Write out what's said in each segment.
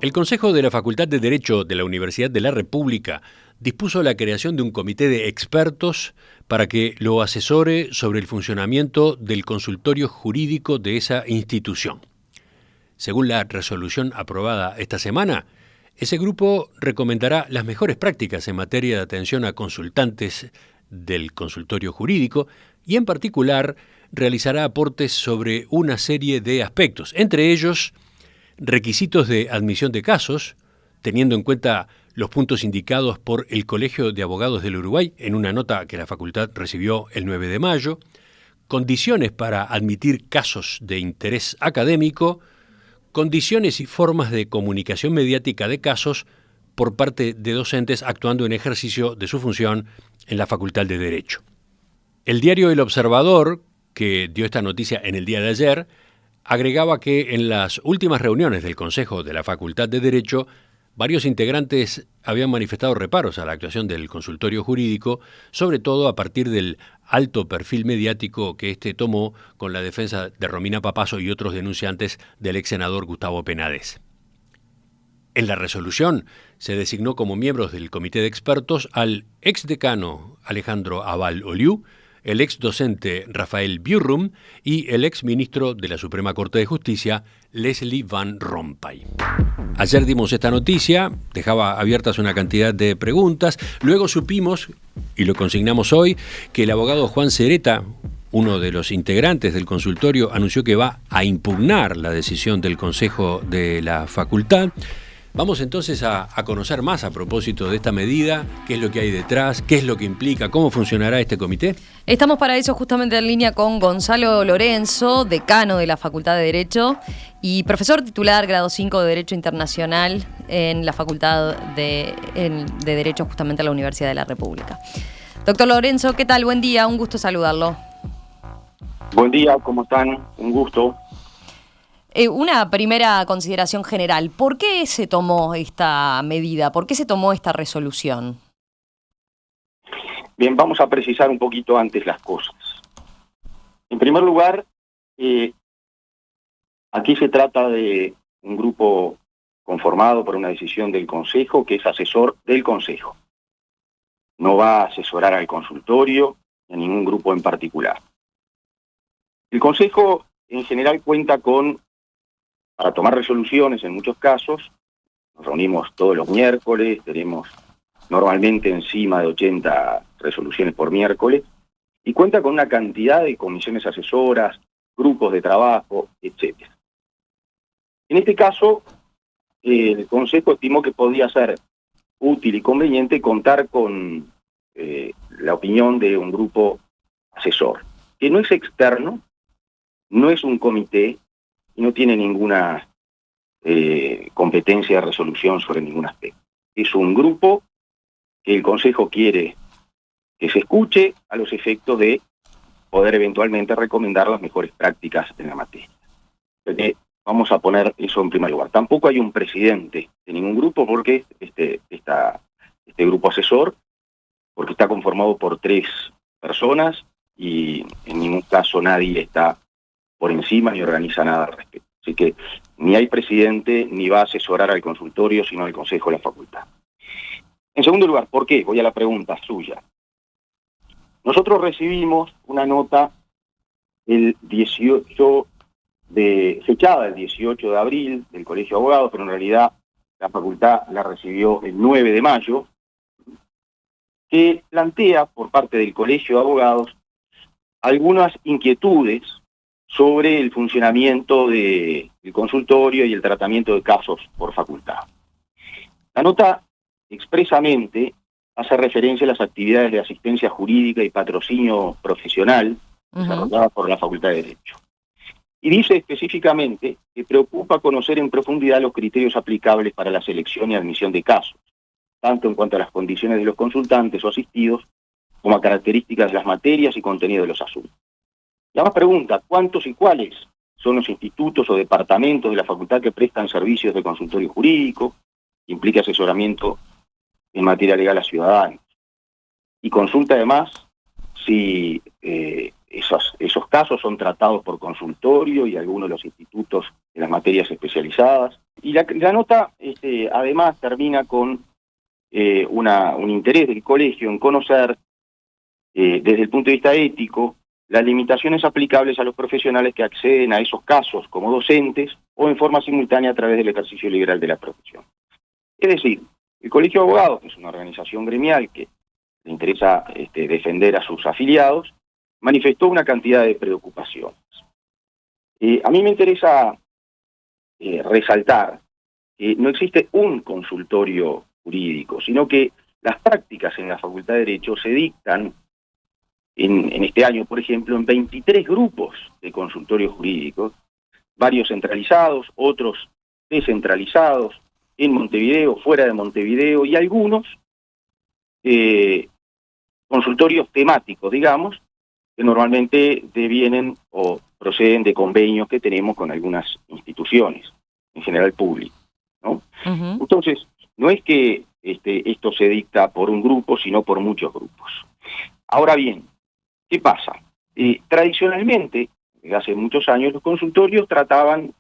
El Consejo de la Facultad de Derecho de la Universidad de la República dispuso la creación de un comité de expertos para que lo asesore sobre el funcionamiento del consultorio jurídico de esa institución. Según la resolución aprobada esta semana, ese grupo recomendará las mejores prácticas en materia de atención a consultantes del consultorio jurídico y, en particular, realizará aportes sobre una serie de aspectos, entre ellos requisitos de admisión de casos, teniendo en cuenta los puntos indicados por el Colegio de Abogados del Uruguay en una nota que la facultad recibió el 9 de mayo, condiciones para admitir casos de interés académico, condiciones y formas de comunicación mediática de casos por parte de docentes actuando en ejercicio de su función en la Facultad de Derecho. El diario El Observador, que dio esta noticia en el día de ayer, agregaba que en las últimas reuniones del Consejo de la Facultad de Derecho, varios integrantes habían manifestado reparos a la actuación del consultorio jurídico, sobre todo a partir del alto perfil mediático que éste tomó con la defensa de Romina Papazo y otros denunciantes del ex senador Gustavo Penades. En la resolución se designó como miembros del comité de expertos al ex decano Alejandro Abal Oliu, el ex docente Rafael Bjurrum y el ex ministro de la Suprema Corte de Justicia, Leslie Van Rompuy. Ayer dimos esta noticia, dejaba abiertas una cantidad de preguntas, luego supimos, y lo consignamos hoy, que el abogado Juan Sereta, uno de los integrantes del consultorio, anunció que va a impugnar la decisión del Consejo de la Facultad. Vamos entonces a conocer más a propósito de esta medida, qué es lo que hay detrás, qué es lo que implica, cómo funcionará este comité. Estamos para eso justamente en línea con Gonzalo Lorenzo, decano de la Facultad de Derecho y profesor titular grado 5 de Derecho Internacional en la Facultad de Derecho justamente a la Universidad de la República. Doctor Lorenzo, ¿qué tal? Buen día, un gusto saludarlo. Buen día, ¿cómo están? Un gusto. Una primera consideración general. ¿Por qué se tomó esta medida? ¿Por qué se tomó esta resolución? Bien, vamos a precisar un poquito antes las cosas. En primer lugar, aquí se trata de un grupo conformado por una decisión del Consejo, que es asesor del Consejo. No va a asesorar al consultorio ni a ningún grupo en particular. El Consejo, en general, cuenta para tomar resoluciones en muchos casos, nos reunimos todos los miércoles, tenemos normalmente encima de 80 resoluciones por miércoles, y cuenta con una cantidad de comisiones asesoras, grupos de trabajo, etc. En este caso, el Consejo estimó que podía ser útil y conveniente contar con la opinión de un grupo asesor, que no es externo, no es un comité, y no tiene ninguna competencia de resolución sobre ningún aspecto. Es un grupo que el Consejo quiere que se escuche a los efectos de poder eventualmente recomendar las mejores prácticas en la materia. Porque vamos a poner eso en primer lugar. Tampoco hay un presidente de ningún grupo porque este grupo asesor, porque está conformado por 3 personas y en ningún caso nadie está por encima ni organiza nada al respecto. Así que ni hay presidente ni va a asesorar al consultorio, sino al Consejo de la Facultad. En segundo lugar, ¿por qué? Voy a la pregunta suya. Nosotros recibimos una nota fechada el 18 de abril del Colegio de Abogados, pero en realidad la Facultad la recibió el 9 de mayo, que plantea por parte del Colegio de Abogados algunas inquietudes sobre el funcionamiento del consultorio y el tratamiento de casos por facultad. La nota expresamente hace referencia a las actividades de asistencia jurídica y patrocinio profesional desarrolladas por la Facultad de Derecho. Y dice específicamente que preocupa conocer en profundidad los criterios aplicables para la selección y admisión de casos, tanto en cuanto a las condiciones de los consultantes o asistidos, como a características de las materias y contenido de los asuntos. Y además pregunta, ¿cuántos y cuáles son los institutos o departamentos de la facultad que prestan servicios de consultorio jurídico, que implica asesoramiento en materia legal a ciudadanos? Y consulta además si esos casos son tratados por consultorio y algunos de los institutos de las materias especializadas. Y la nota, además, termina con un interés del colegio en conocer, desde el punto de vista ético, las limitaciones aplicables a los profesionales que acceden a esos casos como docentes o en forma simultánea a través del ejercicio liberal de la profesión. Es decir, el Colegio de Abogados, que es una organización gremial que le interesa defender a sus afiliados, manifestó una cantidad de preocupaciones. A mí me interesa resaltar que no existe un consultorio jurídico, sino que las prácticas en la Facultad de Derecho se dictan en este año, por ejemplo, en 23 grupos de consultorios jurídicos, varios centralizados, otros descentralizados, en Montevideo, fuera de Montevideo, y algunos consultorios temáticos, digamos, que normalmente devienen o proceden de convenios que tenemos con algunas instituciones, en general públicas, ¿no? Uh-huh. Entonces, no es que esto se dicta por un grupo, sino por muchos grupos. Ahora bien, ¿qué pasa? Tradicionalmente, desde hace muchos años, los consultorios trataban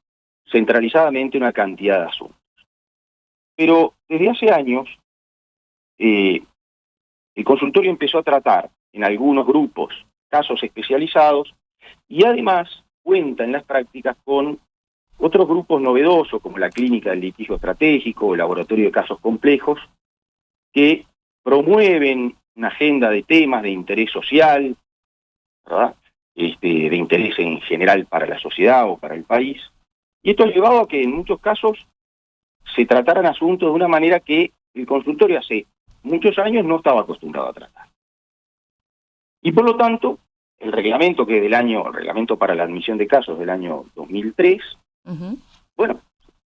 centralizadamente una cantidad de asuntos. Pero desde hace años, el consultorio empezó a tratar en algunos grupos casos especializados y además cuenta en las prácticas con otros grupos novedosos, como la Clínica del Litigio Estratégico o el Laboratorio de Casos Complejos, que promueven una agenda de temas de interés social, ¿verdad? De interés en general para la sociedad o para el país. Y esto ha llevado a que en muchos casos se trataran asuntos de una manera que el consultorio hace muchos años no estaba acostumbrado a tratar. Y por lo tanto, el reglamento el reglamento para la admisión de casos del año 2003, uh-huh. Bueno,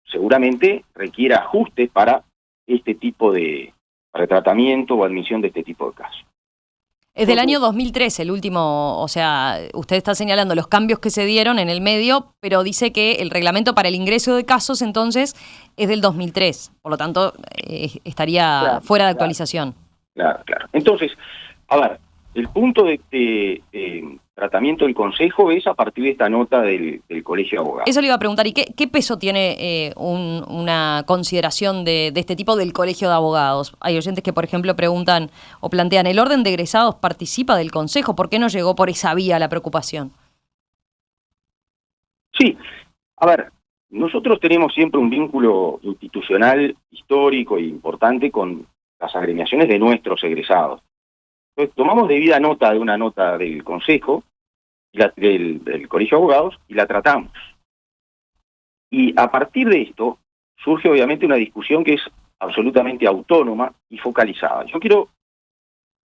seguramente requiere ajustes para este tipo para el tratamiento o admisión de este tipo de casos. Es del año 2003 el último, o sea, usted está señalando los cambios que se dieron en el medio, pero dice que el reglamento para el ingreso de casos entonces es del 2003, por lo tanto estaría fuera de actualización. Claro. Entonces, a ver, el punto de tratamiento del Consejo es a partir de esta nota del Colegio de Abogados. Eso le iba a preguntar, ¿y qué peso tiene una consideración de este tipo del Colegio de Abogados? Hay oyentes que, por ejemplo, preguntan o plantean, ¿el orden de egresados participa del Consejo? ¿Por qué no llegó por esa vía la preocupación? Sí, a ver, nosotros tenemos siempre un vínculo institucional, histórico e importante con las agremiaciones de nuestros egresados. Entonces, tomamos debida nota de una nota del Consejo, del Colegio de Abogados, y la tratamos. Y a partir de esto, surge obviamente una discusión que es absolutamente autónoma y focalizada. Yo quiero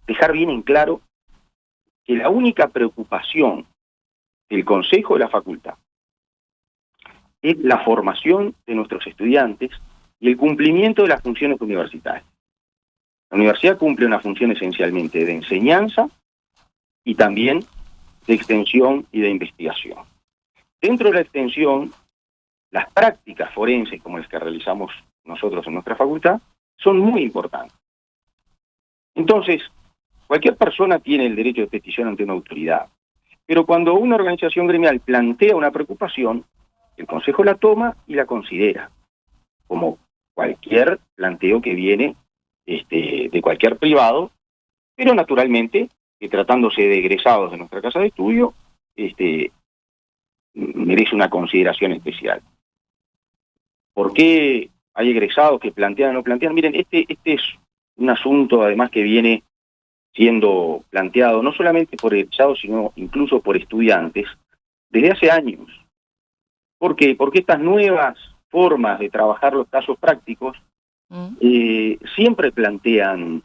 dejar bien en claro que la única preocupación del Consejo de la Facultad es la formación de nuestros estudiantes y el cumplimiento de las funciones universitarias. La universidad cumple una función esencialmente de enseñanza y también de extensión y de investigación. Dentro de la extensión, las prácticas forenses, como las que realizamos nosotros en nuestra facultad, son muy importantes. Entonces, cualquier persona tiene el derecho de petición ante una autoridad, pero cuando una organización gremial plantea una preocupación, el Consejo la toma y la considera, como cualquier planteo que viene de cualquier privado, pero naturalmente, tratándose de egresados de nuestra casa de estudio, merece una consideración especial. ¿Por qué hay egresados que plantean o no plantean? Miren, este es un asunto además que viene siendo planteado no solamente por egresados, sino incluso por estudiantes, desde hace años. ¿Por qué? Porque estas nuevas formas de trabajar los casos prácticos siempre plantean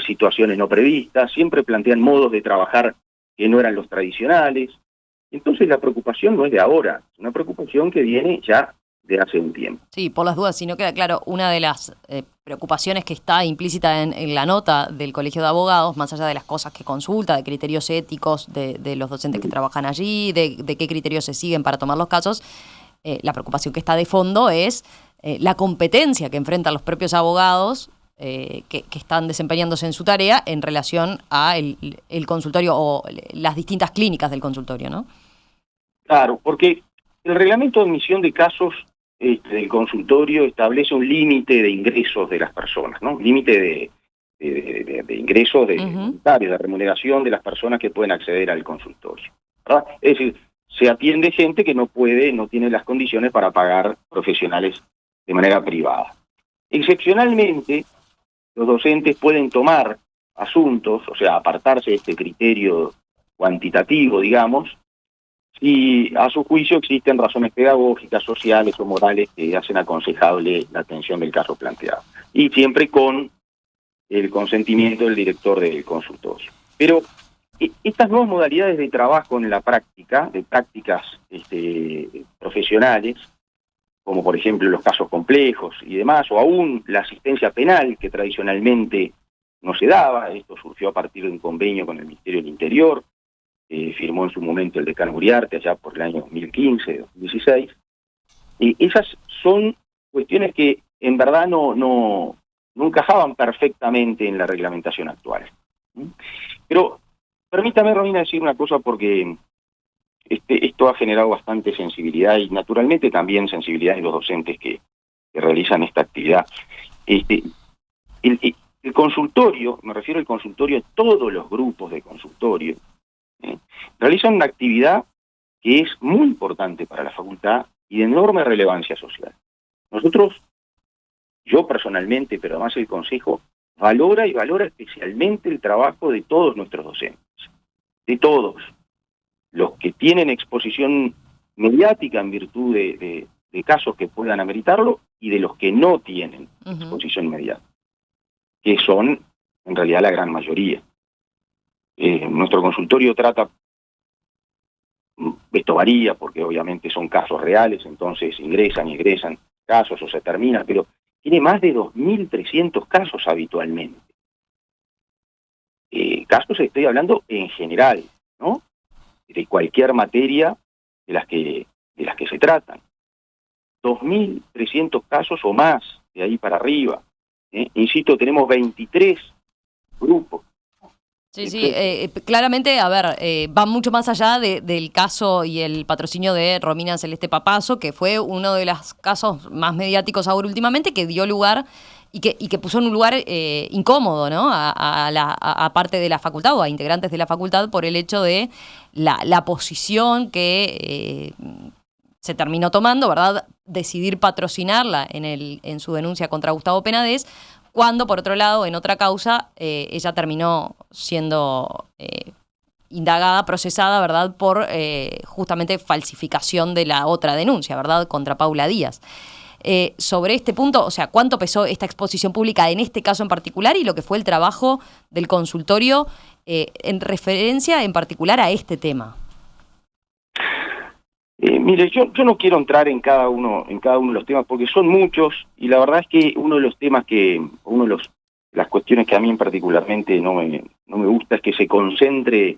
situaciones no previstas, siempre plantean modos de trabajar que no eran los tradicionales. Entonces la preocupación no es de ahora, es una preocupación que viene ya de hace un tiempo. Sí, por las dudas, si no queda claro, una de las preocupaciones que está implícita en la nota del Colegio de Abogados, más allá de las cosas que consulta, de criterios éticos de los docentes que trabajan allí, de qué criterios se siguen para tomar los casos, la preocupación que está de fondo es la competencia que enfrentan los propios abogados que están desempeñándose en su tarea en relación a el consultorio o las distintas clínicas del consultorio, ¿no? Claro, porque el reglamento de admisión de casos del consultorio establece un límite de ingresos de las personas, ¿no? Límite de ingresos voluntarios, de remuneración de las personas que pueden acceder al consultorio, ¿verdad? Es decir, se atiende gente que no tiene las condiciones para pagar profesionales de manera privada. Excepcionalmente, los docentes pueden tomar asuntos, o sea, apartarse de este criterio cuantitativo, digamos, si a su juicio existen razones pedagógicas, sociales o morales que hacen aconsejable la atención del caso planteado. Y siempre con el consentimiento del director del consultorio. Pero estas nuevas modalidades de trabajo en la práctica, de prácticas profesionales, como por ejemplo los casos complejos y demás, o aún la asistencia penal, que tradicionalmente no se daba, esto surgió a partir de un convenio con el Ministerio del Interior, firmó en su momento el decano Uriarte, allá por el año 2015, 2016, y esas son cuestiones que en verdad no encajaban perfectamente en la reglamentación actual. Pero permítame, Romina, decir una cosa, porque esto ha generado bastante sensibilidad y naturalmente también sensibilidad de los docentes que realizan esta actividad. El consultorio, me refiero al consultorio, todos los grupos de consultorio, realizan una actividad que es muy importante para la facultad y de enorme relevancia social. Yo personalmente, pero además el Consejo, valora especialmente el trabajo de todos nuestros docentes, de todos, los que tienen exposición mediática en virtud de casos que puedan ameritarlo y de los que no tienen exposición mediática, que son en realidad la gran mayoría. Nuestro consultorio trata, esto varía porque obviamente son casos reales, entonces ingresan y egresan casos o se terminan, pero tiene más de 2.300 casos habitualmente. Casos estoy hablando en general, ¿no? De cualquier materia de las que se tratan. 2.300 casos o más, de ahí para arriba. Insisto, tenemos 23 grupos. Sí, claramente, a ver, va mucho más allá del caso y el patrocinio de Romina Celeste Papazo, que fue uno de los casos más mediáticos ahora últimamente, que dio lugar y que puso en un lugar incómodo, ¿no? A parte de la facultad o a integrantes de la facultad por el hecho de la posición que se terminó tomando, ¿verdad? Decidir patrocinarla en su denuncia contra Gustavo Penades, cuando, por otro lado, en otra causa, ella terminó siendo indagada, procesada, ¿verdad?, por justamente falsificación de la otra denuncia, ¿verdad?, contra Paula Díaz. Sobre este punto, o sea, ¿cuánto pesó esta exposición pública en este caso en particular y lo que fue el trabajo del consultorio en referencia en particular a este tema? Mire, yo no quiero entrar en cada uno de los temas porque son muchos y la verdad es que uno de los temas las cuestiones que a mí particularmente no me gusta es que se concentre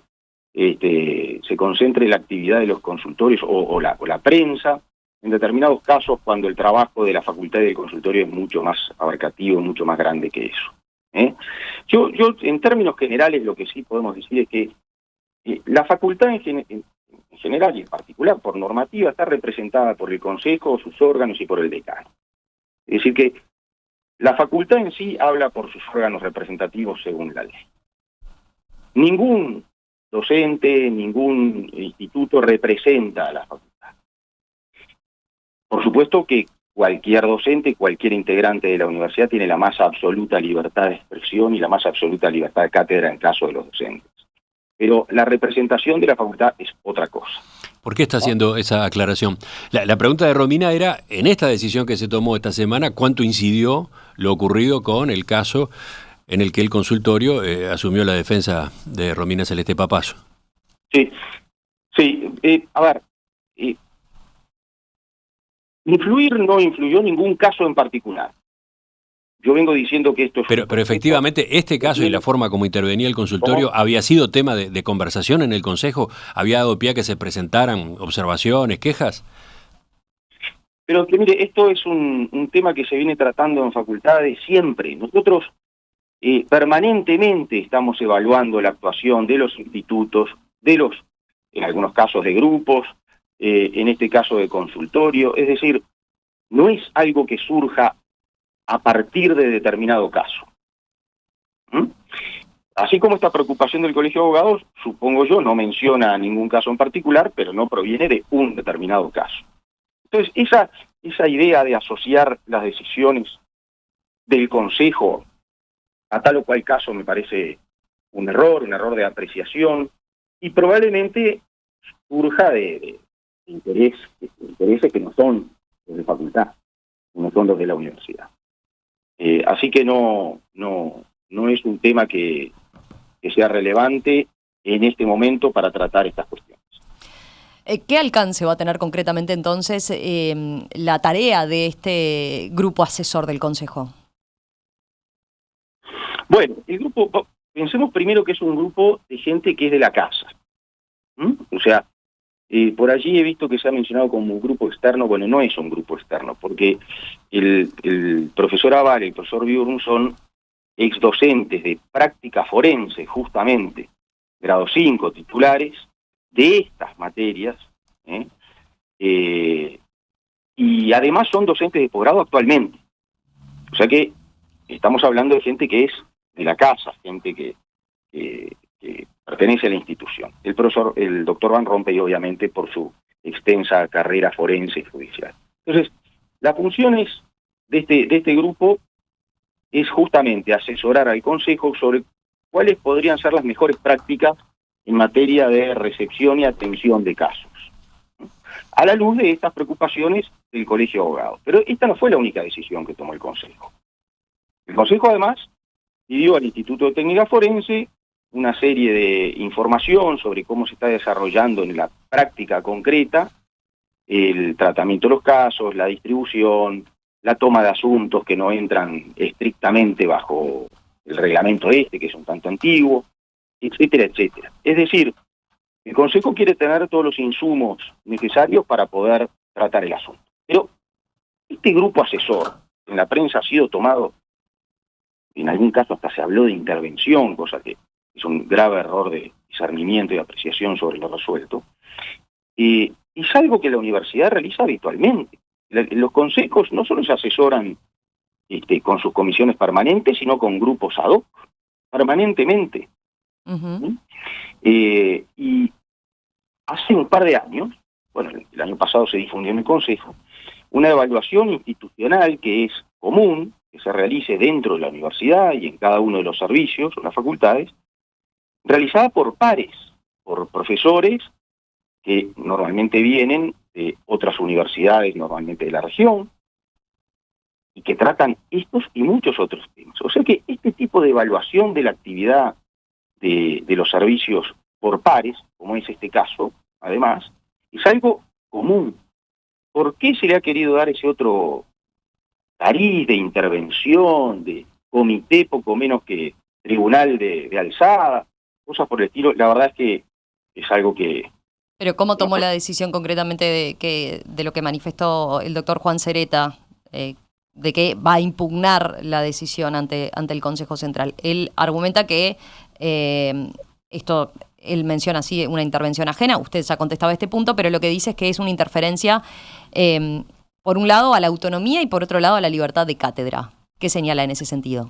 la actividad de los consultorios o la prensa en determinados casos cuando el trabajo de la facultad y del consultorio es mucho más abarcativo, mucho más grande que eso. Yo en términos generales lo que sí podemos decir es que la facultad en general y en particular por normativa está representada por el Consejo, sus órganos y por el decano. Es decir que la facultad en sí habla por sus órganos representativos según la ley. Ningún docente, ningún instituto representa a la facultad. Por supuesto que cualquier docente, cualquier integrante de la universidad tiene la más absoluta libertad de expresión y la más absoluta libertad de cátedra en caso de los docentes. Pero la representación de la facultad es otra cosa. ¿Por qué está haciendo esa aclaración? La pregunta de Romina era, en esta decisión que se tomó esta semana, ¿cuánto incidió lo ocurrido con el caso en el que el consultorio asumió la defensa de Romina Celeste Papazo? Sí, a ver, influir no influyó ningún caso en particular. Yo vengo diciendo que esto es... Pero efectivamente, este caso y la forma como intervenía el consultorio había sido tema de conversación en el Consejo. ¿Había dado pie a que se presentaran observaciones, quejas? Pero que mire, esto es un tema que se viene tratando en facultades siempre. Nosotros permanentemente estamos evaluando la actuación de los institutos, en algunos casos de grupos, en este caso de consultorio, es decir, no es algo que surja a partir de determinado caso. ¿Mm? Así como esta preocupación del Colegio de Abogados, supongo yo, no menciona ningún caso en particular, pero no proviene de un determinado caso. Entonces, esa idea de asociar las decisiones del Consejo a tal o cual caso me parece un error de apreciación, y probablemente surja de intereses que no son los de facultad, no son los de la universidad. Así que no es un tema que sea relevante en este momento para tratar estas cuestiones. ¿Qué alcance va a tener concretamente entonces la tarea de este grupo asesor del Consejo? Bueno, el grupo, pensemos primero que es un grupo de gente que es de la casa. O sea, por allí he visto que se ha mencionado como un grupo externo. Bueno, no es un grupo externo, porque el profesor Aval y el profesor Biurn son exdocentes de práctica forense, justamente, grado 5, titulares, de estas materias, y además son docentes de posgrado actualmente. O sea que estamos hablando de gente que es de la casa, gente que pertenece a la institución. El doctor Van Rompuy, obviamente, por su extensa carrera forense y judicial. Entonces, las funciones de este grupo es justamente asesorar al Consejo sobre cuáles podrían ser las mejores prácticas en materia de recepción y atención de casos, a la luz de estas preocupaciones del Colegio de Abogados. Pero esta no fue la única decisión que tomó el Consejo. El Consejo, además, pidió al Instituto de Técnica Forense una serie de información sobre cómo se está desarrollando en la práctica concreta el tratamiento de los casos, la distribución, la toma de asuntos que no entran estrictamente bajo el reglamento que es un tanto antiguo, etcétera, etcétera. Es decir, el Consejo quiere tener todos los insumos necesarios para poder tratar el asunto. Pero este grupo asesor en la prensa ha sido tomado, en algún caso hasta se habló de intervención, cosa que es un grave error de discernimiento y apreciación sobre lo resuelto, es algo que la universidad realiza habitualmente. Los consejos no solo se asesoran con sus comisiones permanentes, sino con grupos ad hoc, permanentemente. Uh-huh. Y hace un par de años, bueno, el año pasado se difundió en el Consejo, una evaluación institucional que es común, que se realice dentro de la universidad y en cada uno de los servicios o las facultades, realizada por pares, por profesores que normalmente vienen de otras universidades, normalmente de la región, y que tratan estos y muchos otros temas. O sea que este tipo de evaluación de la actividad de los servicios por pares, como es este caso, además, es algo común. ¿Por qué se le ha querido dar ese otro cariz de intervención, de comité poco menos que tribunal de alzada, cosas por el estilo? La verdad es que es algo que... Pero ¿cómo tomó la decisión concretamente de lo que manifestó el doctor Juan Sereta, de que va a impugnar la decisión ante el Consejo Central? Él argumenta que él menciona así una intervención ajena, usted ya contestaba este punto, pero lo que dice es que es una interferencia, por un lado, a la autonomía y por otro lado a la libertad de cátedra. ¿Qué señala en ese sentido?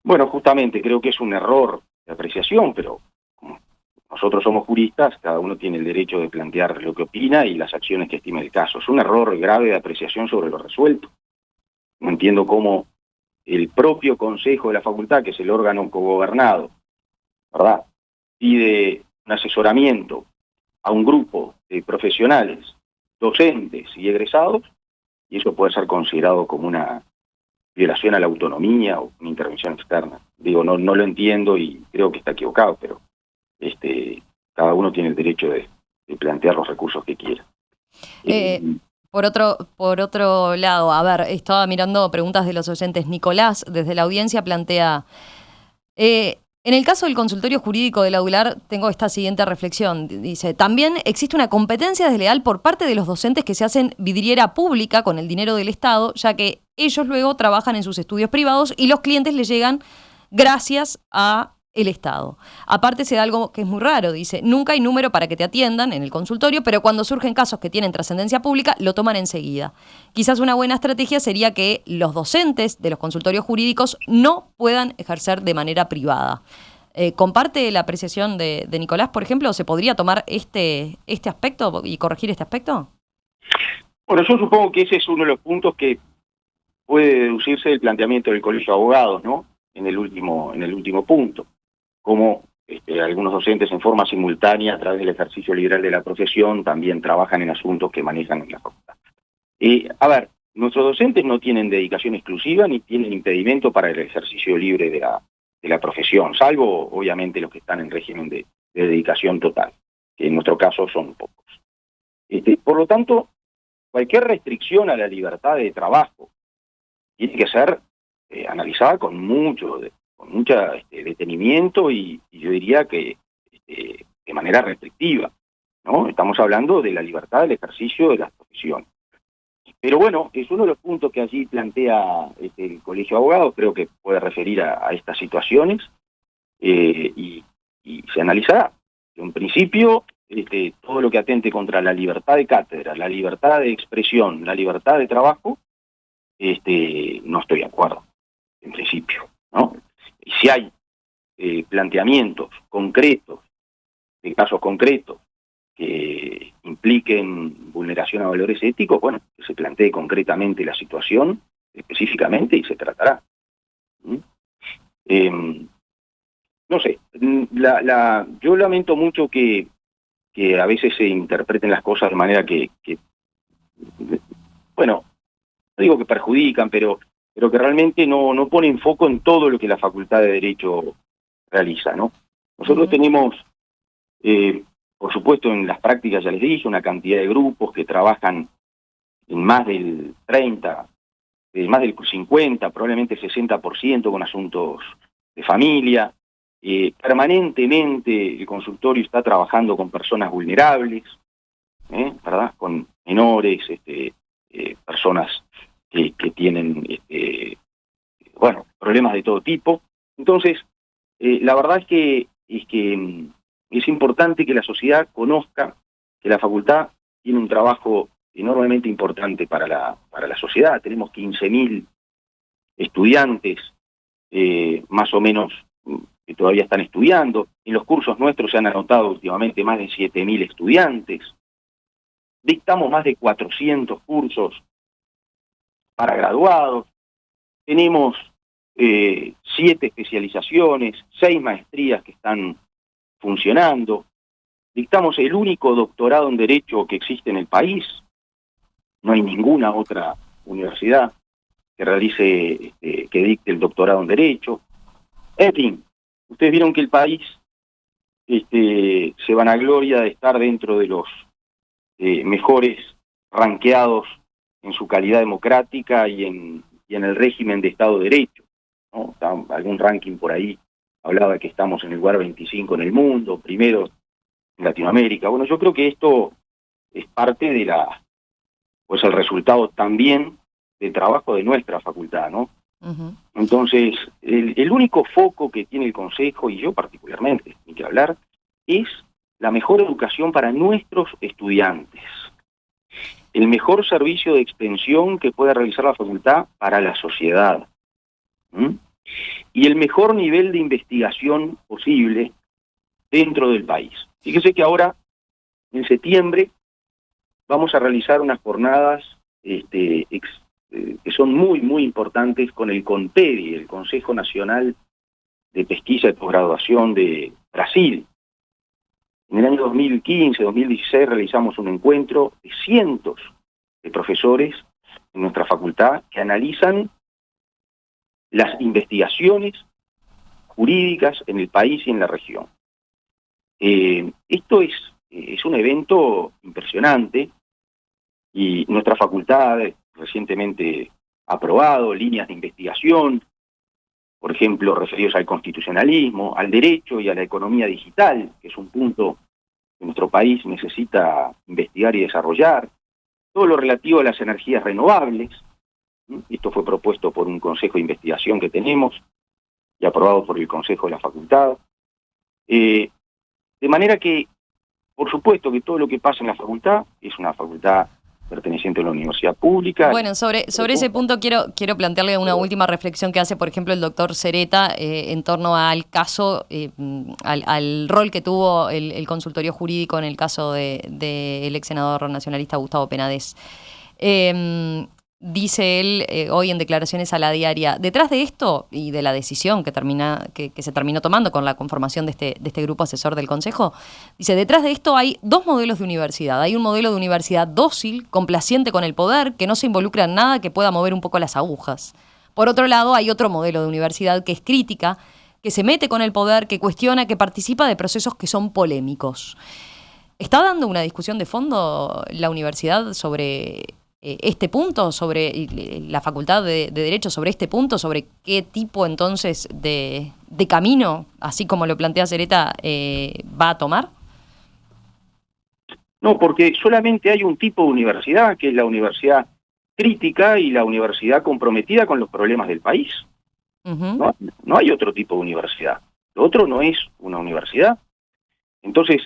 Bueno, justamente creo que es un error de apreciación, pero como nosotros somos juristas, cada uno tiene el derecho de plantear lo que opina y las acciones que estima el caso. Es un error grave de apreciación sobre lo resuelto. No entiendo cómo el propio Consejo de la Facultad, que es el órgano cogobernado, ¿verdad?, pide un asesoramiento a un grupo de profesionales, docentes y egresados, y eso puede ser considerado como una violación a la autonomía o una intervención externa. Digo, no lo entiendo y creo que está equivocado, pero cada uno tiene el derecho de plantear los recursos que quiera. Por otro lado, a ver, estaba mirando preguntas de los oyentes. Nicolás, desde la audiencia, plantea, En el caso del consultorio jurídico de la UDLAR, tengo esta siguiente reflexión. Dice, también existe una competencia desleal por parte de los docentes que se hacen vidriera pública con el dinero del Estado, ya que ellos luego trabajan en sus estudios privados y los clientes les llegan gracias a el Estado. Aparte se da algo que es muy raro, dice, nunca hay número para que te atiendan en el consultorio, pero cuando surgen casos que tienen trascendencia pública, lo toman enseguida. Quizás una buena estrategia sería que los docentes de los consultorios jurídicos no puedan ejercer de manera privada. ¿Comparte la apreciación de Nicolás, por ejemplo? ¿Se podría tomar este aspecto y corregir este aspecto? Bueno, yo supongo que ese es uno de los puntos que puede deducirse del planteamiento del Colegio de Abogados, ¿no? En el último punto. Como algunos docentes en forma simultánea a través del ejercicio liberal de la profesión también trabajan en asuntos que manejan en la facultad. A ver, nuestros docentes no tienen dedicación exclusiva ni tienen impedimento para el ejercicio libre de la profesión, salvo obviamente los que están en régimen de dedicación total, que en nuestro caso son pocos. Por lo tanto, cualquier restricción a la libertad de trabajo tiene que ser analizada con mucho detenimiento y yo diría que de manera restrictiva, ¿no? Estamos hablando de la libertad del ejercicio de las profesiones. Pero bueno, es uno de los puntos que allí plantea el Colegio de Abogados, creo que puede referir a estas situaciones y se analizará. En principio, todo lo que atente contra la libertad de cátedra, la libertad de expresión, la libertad de trabajo, no estoy de acuerdo, en principio, ¿no? Y si hay planteamientos concretos, de casos concretos, que impliquen vulneración a valores éticos, bueno, que se plantee concretamente la situación, específicamente, y se tratará. No sé, yo lamento mucho que a veces se interpreten las cosas de manera que bueno, no digo que perjudican, pero que realmente no ponen foco en todo lo que la Facultad de Derecho realiza, ¿no? Nosotros tenemos, por supuesto, en las prácticas, ya les dije, una cantidad de grupos que trabajan en más del 30, más del 50, probablemente 60% con asuntos de familia. Permanentemente el consultorio está trabajando con personas vulnerables, ¿verdad? Con menores, personas que tienen problemas de todo tipo. Entonces, la verdad es que es importante que la sociedad conozca que la facultad tiene un trabajo enormemente importante para la sociedad. Tenemos 15.000 estudiantes, más o menos, que todavía están estudiando. En los cursos nuestros se han anotado últimamente más de 7.000 estudiantes. Dictamos más de 400 cursos para graduados. Tenemos 7 especializaciones, 6 maestrías que están funcionando. Dictamos el único doctorado en Derecho que existe en el país. No hay ninguna otra universidad que realice, que dicte el doctorado en Derecho. En fin, ustedes vieron que el país se vanagloria de estar dentro de los mejores ranqueados en su calidad democrática y en el régimen de Estado de Derecho, ¿no? Algún ranking por ahí hablaba de que estamos en el lugar 25 en el mundo, primero en Latinoamérica. Bueno, yo creo que esto es parte de el resultado también del trabajo de nuestra facultad, ¿no? Uh-huh. Entonces, el único foco que tiene el Consejo, y yo particularmente, ni que hablar, es la mejor educación para nuestros estudiantes, el mejor servicio de extensión que pueda realizar la facultad para la sociedad, y el mejor nivel de investigación posible dentro del país. Fíjese que ahora, en septiembre, vamos a realizar unas jornadas que son muy, muy importantes con el CONPEDI, el Consejo Nacional de Pesquisa y Posgraduación de Brasil. En el año 2015, 2016 realizamos un encuentro de cientos de profesores en nuestra facultad que analizan las investigaciones jurídicas en el país y en la región. Esto es un evento impresionante y nuestra facultad recientemente ha aprobado líneas de investigación por ejemplo, referidos al constitucionalismo, al derecho y a la economía digital, que es un punto que nuestro país necesita investigar y desarrollar, todo lo relativo a las energías renovables. Esto fue propuesto por un consejo de investigación que tenemos y aprobado por el consejo de la facultad. De manera que, por supuesto que todo lo que pasa en la facultad es una facultad perteneciente a la universidad pública. Bueno, sobre ese punto quiero plantearle una última reflexión que hace, por ejemplo, el doctor Sereta en torno al caso, al rol que tuvo el consultorio jurídico en el caso del ex senador nacionalista Gustavo Penades. Dice él hoy en declaraciones a La Diaria, detrás de esto y de la decisión que se terminó tomando con la conformación de este grupo asesor del Consejo, dice, detrás de esto hay dos modelos de universidad. Hay un modelo de universidad dócil, complaciente con el poder, que no se involucra en nada que pueda mover un poco las agujas. Por otro lado, hay otro modelo de universidad que es crítica, que se mete con el poder, que cuestiona, que participa de procesos que son polémicos. ¿Está dando una discusión de fondo la universidad sobre este punto, sobre la Facultad de Derecho, sobre este punto, sobre qué tipo entonces de camino, así como lo plantea Sereta, va a tomar? No, porque solamente hay un tipo de universidad, que es la universidad crítica y la universidad comprometida con los problemas del país. Uh-huh. No hay otro tipo de universidad. Lo otro no es una universidad. Entonces,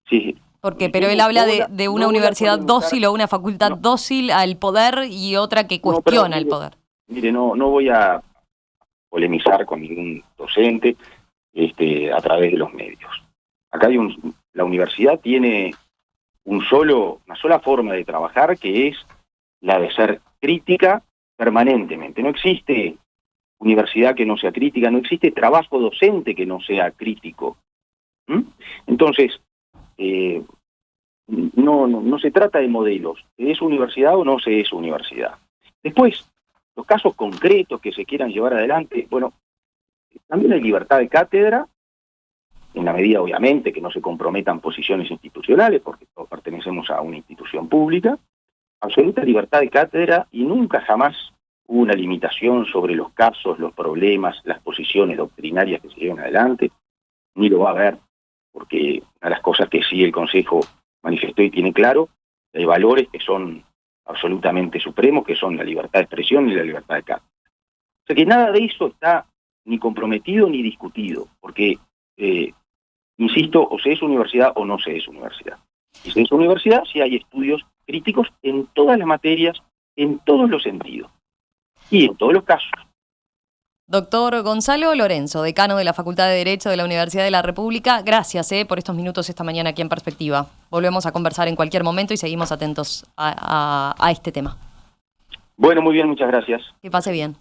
sí. Porque, pero él habla de una universidad dócil o una facultad dócil al poder y otra que cuestiona el poder. Mire, no voy a polemizar con ningún docente a través de los medios. Acá la universidad tiene una sola forma de trabajar, que es la de ser crítica permanentemente. No existe universidad que no sea crítica, no existe trabajo docente que no sea crítico. Entonces, no se trata de modelos, ¿se es universidad o no se es universidad? Después, los casos concretos que se quieran llevar adelante, bueno, también hay libertad de cátedra, en la medida, obviamente, que no se comprometan posiciones institucionales, porque todos pertenecemos a una institución pública, absoluta libertad de cátedra, y nunca jamás hubo una limitación sobre los casos, los problemas, las posiciones doctrinarias que se llevan adelante, ni lo va a haber, porque una de las cosas que sí el Consejo manifestó y tiene claro, hay valores que son absolutamente supremos, que son la libertad de expresión y la libertad de cátedra. O sea que nada de eso está ni comprometido ni discutido, porque, insisto, o se es universidad o no se es universidad. Si se es universidad, sí hay estudios críticos en todas las materias, en todos los sentidos, y en todos los casos. Doctor Gonzalo Lorenzo, decano de la Facultad de Derecho de la Universidad de la República, gracias por estos minutos esta mañana aquí en Perspectiva. Volvemos a conversar en cualquier momento y seguimos atentos a este tema. Bueno, muy bien, muchas gracias. Que pase bien.